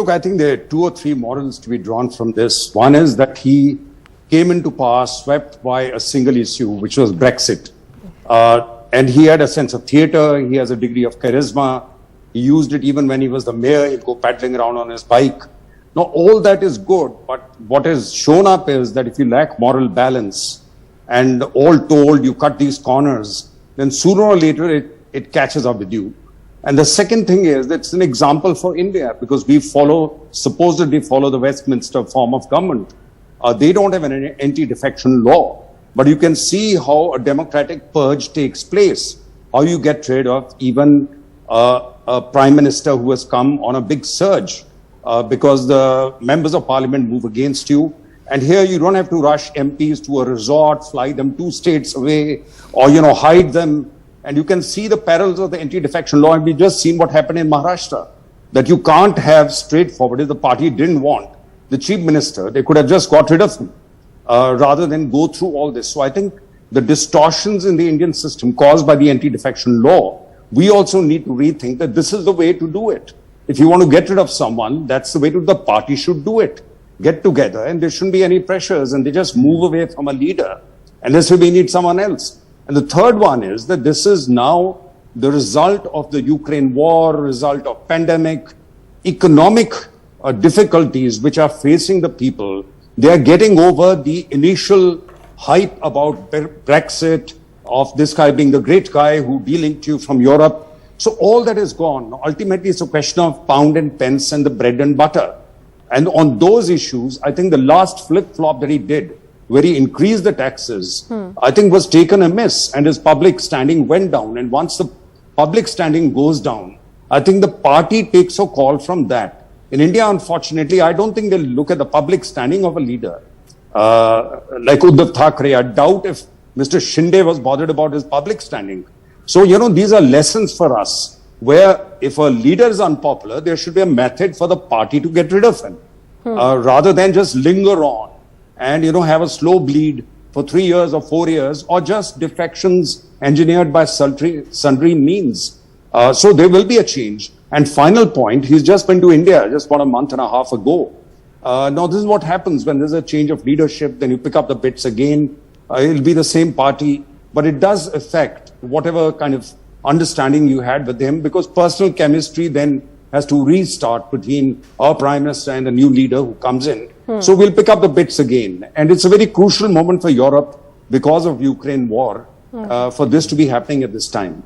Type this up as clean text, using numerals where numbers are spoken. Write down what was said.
Look, I think there are 2 or 3 morals to be drawn from this. One is that he came into power swept by a single issue, which was Brexit. And he had a sense of theatre, he has a degree of charisma, he used it even when he was the mayor, he'd go paddling around on his bike. Now, all that is good, but what has shown up is that if you lack moral balance and all told you cut these corners, then sooner or later it catches up with you. And the second thing is that it's an example for India because we supposedly follow the Westminster form of government. They don't have an anti-defection law, but you can see how a democratic purge takes place, how you get rid of even a prime minister who has come on a big surge because the members of parliament move against you. And here you don't have to rush MPs to a resort, fly them 2 states away, or, hide them. And you can see the perils of the anti-defection law. And we've just seen what happened in Maharashtra, that you can't have straightforward, if the party didn't want the chief minister, they could have just got rid of him rather than go through all this. So I think the distortions in the Indian system caused by the anti-defection law, we also need to rethink that this is the way to do it. If you want to get rid of someone, that's the way the party should do it. Get together and there shouldn't be any pressures and they just move away from a leader and they say we need someone else. And the third one is that this is now the result of the Ukraine war, result of pandemic, economic difficulties which are facing the people. They are getting over the initial hype about Brexit, of this guy being the great guy who delinked you from Europe. So all that is gone. Ultimately, it's a question of pound and pence and the bread and butter. And on those issues, I think the last flip-flop that he did, where he increased the taxes, I think was taken amiss and his public standing went down. And once the public standing goes down, I think the party takes a call from that. In India, unfortunately, I don't think they'll look at the public standing of a leader like Uddhav Thackeray. I doubt if Mr. Shinde was bothered about his public standing. So, these are lessons for us where if a leader is unpopular, there should be a method for the party to get rid of him rather than just linger on and, have a slow bleed for 3 years or 4 years or just defections engineered by sundry means. So there will be a change. And final point, he's just been to India just about a month and a half ago. Now, this is what happens when there's a change of leadership, then you pick up the bits again. It'll be the same party, but it does affect whatever kind of understanding you had with him because personal chemistry then has to restart between our prime minister and the new leader who comes in. So we'll pick up the bits again. And it's a very crucial moment for Europe because of Ukraine war for this to be happening at this time.